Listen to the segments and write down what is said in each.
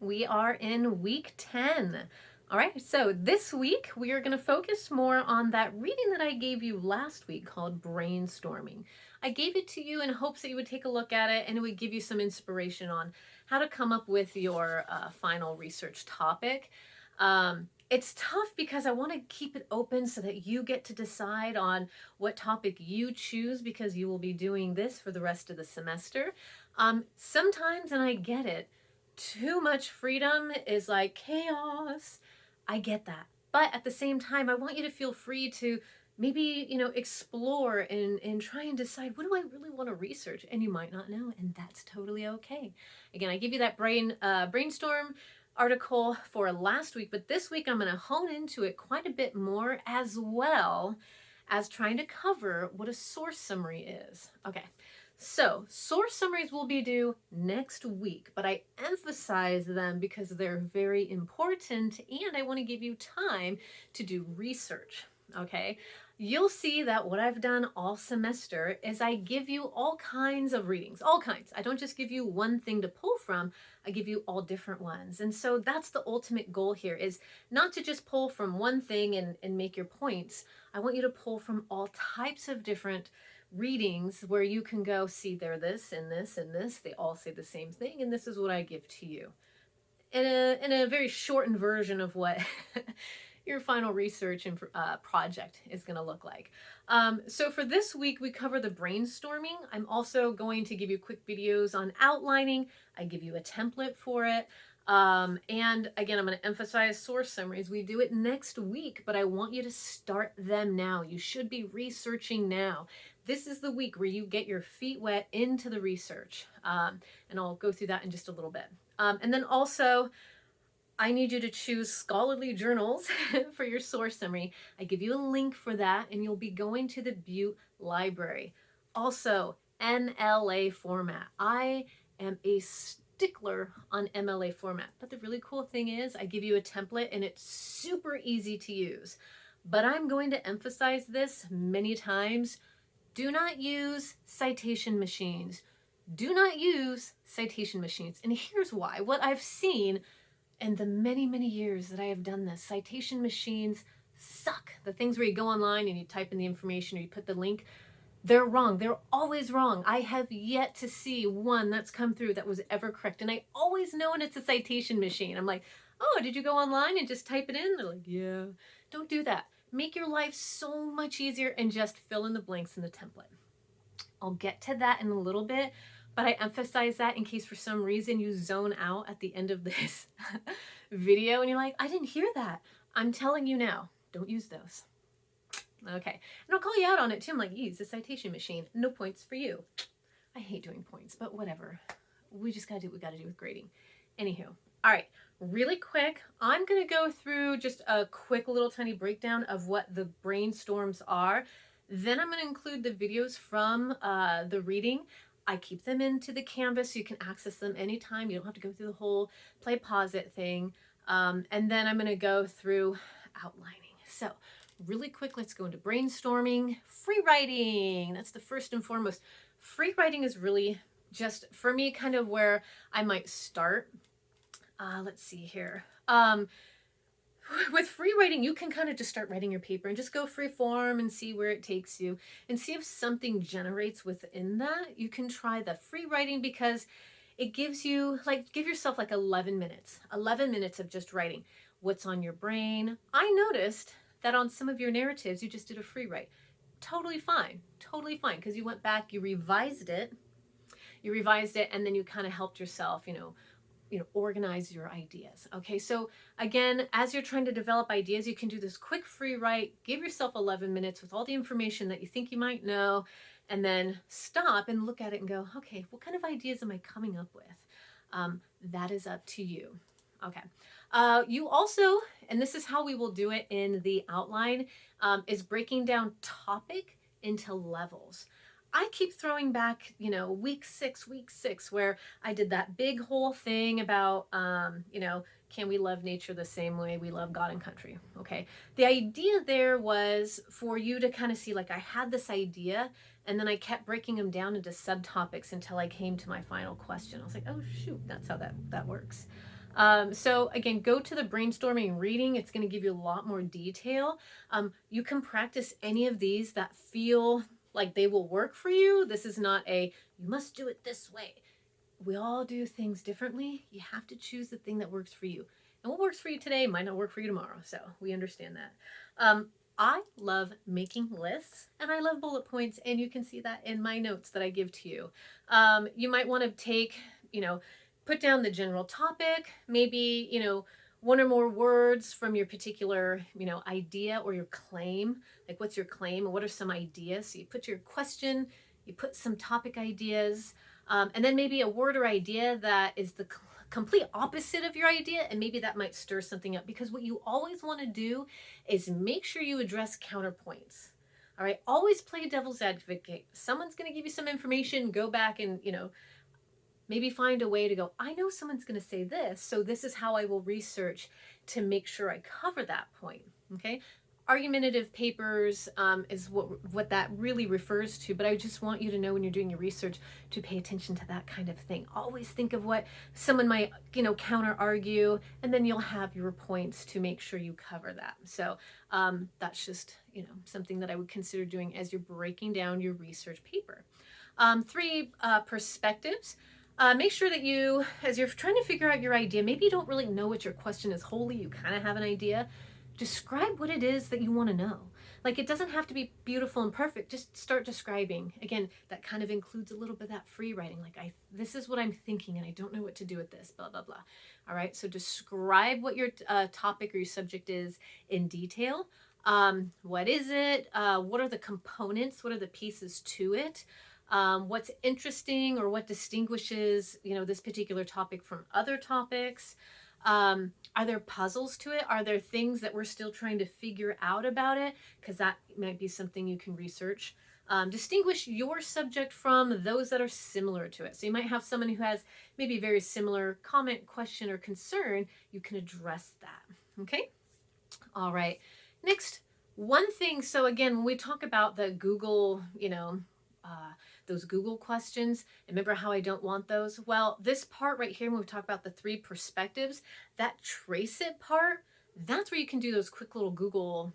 We are in week 10. All right, so this week we are going to focus more on that reading that I gave you last week called Brainstorming. I gave it to you in hopes that you would take a look at it and it would give you some inspiration on how to come up with your final research topic. It's tough because I want to keep it open so that you get to decide on what topic you choose because you will be doing this for the rest of the semester. Sometimes, and I get it, too much freedom is like chaos. I get that. But at the same time, I want you to feel free to maybe, explore and try and decide what do I really want to research? And you might not know, and that's totally okay. Again, I give you that brainstorm article for last week, but this week I'm going to hone into it quite a bit more as well as trying to cover what a source summary is. Okay. So, source summaries will be due next week, but I emphasize them because they're very important and I want to give you time to do research. Okay, you'll see that what I've done all semester is I give you all kinds of readings, all kinds. I don't just give you one thing to pull from, I give you all different ones. And so that's the ultimate goal here, is not to just pull from one thing and make your points. I want you to pull from all types of different readings where you can go, see, they're this and this and this, they all say the same thing, and this is what I give to you in a very shortened version of what your final research and project is going to look like. So for this week, we cover the brainstorming. I'm also going to give you quick videos on outlining. I give you a template for it. And again, I'm going to emphasize source summaries. We do it next week, but I want you to start them now. You should be researching now. This is the week where you get your feet wet into the research. And I'll go through that in just a little bit. And then also, I need you to choose scholarly journals for your source summary. I give you a link for that, and you'll be going to the Butte Library. Also, MLA format. I am a stickler on MLA format, but the really cool thing is I give you a template and it's super easy to use. But I'm going to emphasize this many times. Do not use citation machines. Do not use citation machines. And here's why. What I've seen in the many, many years that I have done this, citation machines suck. The things where you go online and you type in the information or you put the link, they're wrong. They're always wrong. I have yet to see one that's come through that was ever correct. And I always know when it's a citation machine. I'm like, oh, did you go online and just type it in? They're like, yeah. Don't do that. Make your life so much easier and just fill in the blanks in the template. I'll get to that in a little bit, but I emphasize that in case for some reason you zone out at the end of this video and you're like, I didn't hear that. I'm telling you now, don't use those. Okay, and I'll call you out on it too. I'm like, use the citation machine. No points for you. I hate doing points, but whatever. We just gotta do what we gotta do with grading. Anywho, all right, really quick, I'm gonna go through just a quick little tiny breakdown of what the brainstorms are. Then I'm gonna include the videos from the reading. I keep them into the Canvas so you can access them anytime. You don't have to go through the whole play pause it thing. And then I'm gonna go through outlining. So really quick, let's go into brainstorming. Free writing, that's the first and foremost. Free writing is really just, for me, kind of where I might start. Let's see here. With free writing, you can kind of just start writing your paper and just go free form and see where it takes you and see if something generates within that. You can try the free writing because it gives you, like, give yourself like 11 minutes of just writing what's on your brain. I noticed that on some of your narratives, you just did a free write. Totally fine, because you went back, you revised it, and then you kind of helped yourself, organize your ideas. Okay, so again, as you're trying to develop ideas, you can do this quick free write, give yourself 11 minutes with all the information that you think you might know, and then stop and look at it and go, okay, what kind of ideas am I coming up with? That is up to you. Okay. You also, and this is how we will do it in the outline, is breaking down topic into levels. I keep throwing back, week six, where I did that big whole thing about, can we love nature the same way we love God and country? Okay. The idea there was for you to kind of see, like, I had this idea and then I kept breaking them down into subtopics until I came to my final question. I was like, oh, shoot, that's how that works. So again, go to the brainstorming reading. It's going to give you a lot more detail. You can practice any of these that feel like they will work for you. This is not a, you must do it this way. We all do things differently. You have to choose the thing that works for you. And what works for you today might not work for you tomorrow. So we understand that. I love making lists and I love bullet points, and you can see that in my notes that I give to you. You might want to take, put down the general topic, maybe, one or more words from your particular, idea or your claim. Like, what's your claim and what are some ideas? So you put your question, you put some topic ideas, and then maybe a word or idea that is the complete opposite of your idea, and maybe that might stir something up, because what you always want to do is make sure you address counterpoints. All right, always play devil's advocate. Someone's going to give you some information, go back and, maybe find a way to go, I know someone's going to say this, so this is how I will research to make sure I cover that point. Okay, argumentative papers is what that really refers to, but I just want you to know when you're doing your research to pay attention to that kind of thing. Always think of what someone might, counter argue, and then you'll have your points to make sure you cover that. So that's just, something that I would consider doing as you're breaking down your research paper. 3 perspectives. Make sure that you, as you're trying to figure out your idea, maybe you don't really know what your question is wholly, you kind of have an idea. Describe what it is that you want to know. Like, it doesn't have to be beautiful and perfect. Just start describing. Again, that kind of includes a little bit of that free writing. Like, this is what I'm thinking and I don't know what to do with this, blah, blah, blah. All right. So describe what your topic or your subject is in detail. What is it? What are the components? What are the pieces to it? What's interesting or what distinguishes, this particular topic from other topics? Are there puzzles to it? Are there things that we're still trying to figure out about it? Because that might be something you can research. Distinguish your subject from those that are similar to it. So you might have someone who has maybe a very similar comment, question, or concern. You can address that. Okay? All right. Next, one thing. So again, when we talk about the Google, those Google questions, remember how I don't want those? Well, this part right here, when we talk about the 3 perspectives, that trace it part, that's where you can do those quick little Google,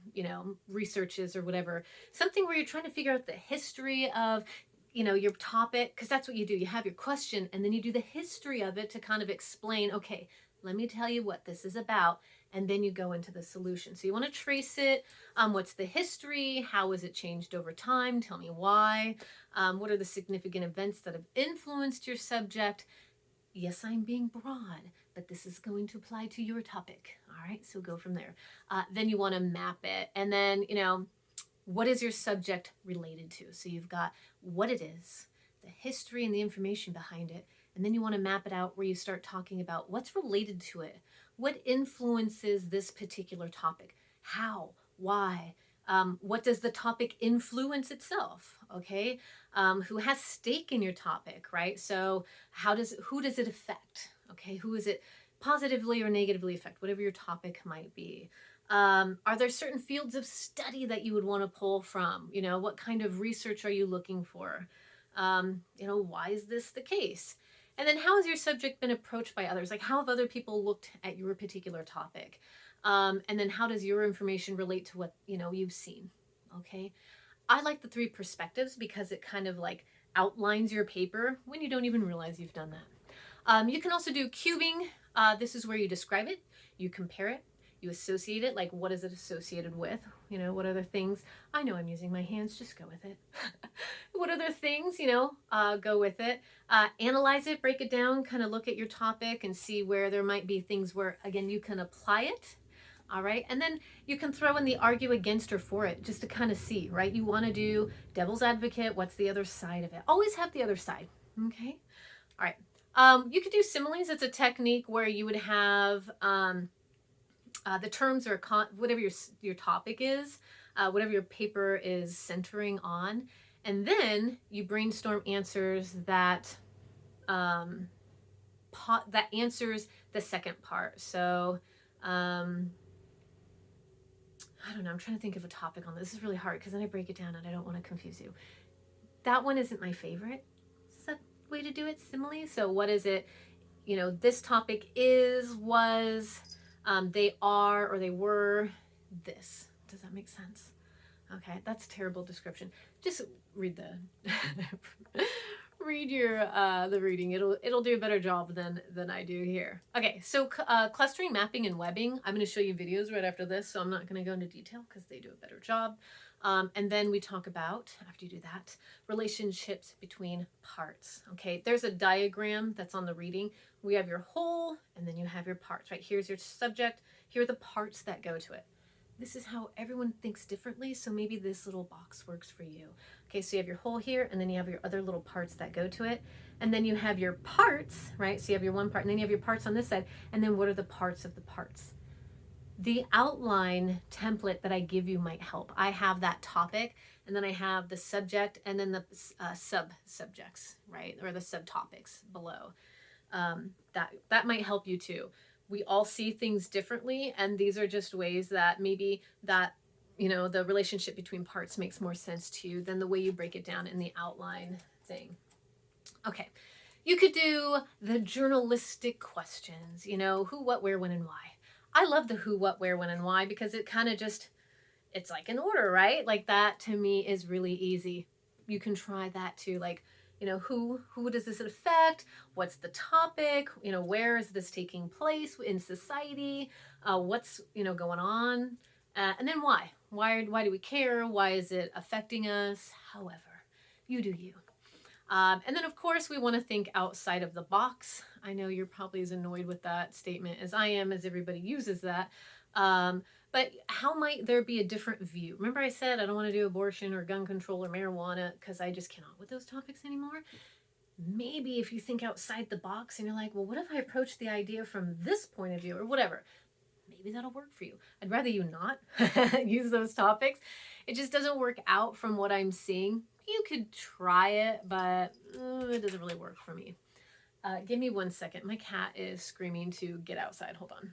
researches or whatever. Something where you're trying to figure out the history of, your topic, because that's what you do. You have your question and then you do the history of it to kind of explain, okay, let me tell you what this is about. And then you go into the solution. So you want to trace it. What's the history? How has it changed over time? Tell me why. What are the significant events that have influenced your subject? Yes, I'm being broad, but this is going to apply to your topic. All right, so go from there. Then you want to map it. And then, what is your subject related to? So you've got what it is, the history and the information behind it. And then you want to map it out where you start talking about what's related to it. What influences this particular topic? How? Why? What does the topic influence itself? Okay. Who has stake in your topic, right? So who does it affect? Okay. Who is it positively or negatively affect? Whatever your topic might be. Are there certain fields of study that you would want to pull from? What kind of research are you looking for? Why is this the case? And then how has your subject been approached by others? Like, how have other people looked at your particular topic? And then how does your information relate to what, you've seen? Okay. I like the 3 perspectives because it kind of like outlines your paper when you don't even realize you've done that. You can also do cubing. This is where you describe it, you compare it, you associate it, like what is it associated with? What other things? I know I'm using my hands, just go with it. What other things, go with it. Analyze it, break it down, kind of look at your topic and see where there might be things where, again, you can apply it. All right. And then you can throw in the argue against or for it just to kind of see, right? You want to do devil's advocate. What's the other side of it? Always have the other side. Okay. All right. You could do similes. It's a technique where you would have the terms or whatever your topic is, whatever your paper is centering on, and then you brainstorm answers that that answers the second part. So I don't know. I'm trying to think of a topic on this. This is really hard because then I break it down and I don't want to confuse you. That one isn't my favorite way to do it, simile. So what is it? you know, this topic is, was, they are, or they were this. Does that make sense? Okay, that's a terrible description. Just read the read your the reading. It'll do a better job than I do here. Okay, so clustering, mapping, and webbing. I'm going to show you videos right after this, so I'm not going to go into detail because they do a better job. And then we talk about, after you do that, relationships between parts. Okay, there's a diagram that's on the reading. We have your whole, and then you have your parts, right? Here's your subject. Here are the parts that go to it. This is how everyone thinks differently, so maybe this little box works for you. Okay, so you have your whole here, and then you have your other little parts that go to it. And then you have your parts, right? So you have your one part, and then you have your parts on this side. And then what are the parts of the parts? The outline template that I give you might help. I have that topic, and then I have the subject, and then the sub-subjects, right? Or the subtopics below. That might help you too. We all see things differently, and these are just ways that maybe that, you know, the relationship between parts makes more sense to you than the way you break it down in the outline thing. Okay, you could do the journalistic questions, you know, who, what, where, when, and why. I love the who, what, where, when, and why because it kind of just, it's like an order, right? Like that to me is really easy. You can try that too, like, you know, who does this affect? What's the topic? You know, where is this taking place in society? What's, you know, going on? And then why? Why do we care? Why is it affecting us? However, you do you. And then, of course, we want to think outside of the box. I know you're probably as annoyed with that statement as I am, as everybody uses that. But how might there be a different view? Remember I said I don't want to do abortion or gun control or marijuana because I just cannot with those topics anymore? Maybe if you think outside the box and you're like, well, what if I approach the idea from this point of view or whatever? Maybe that'll work for you. I'd rather you not use those topics. It just doesn't work out from what I'm seeing. You could try it, but it doesn't really work for me. Give me 1 second. My cat is screaming to get outside. Hold on.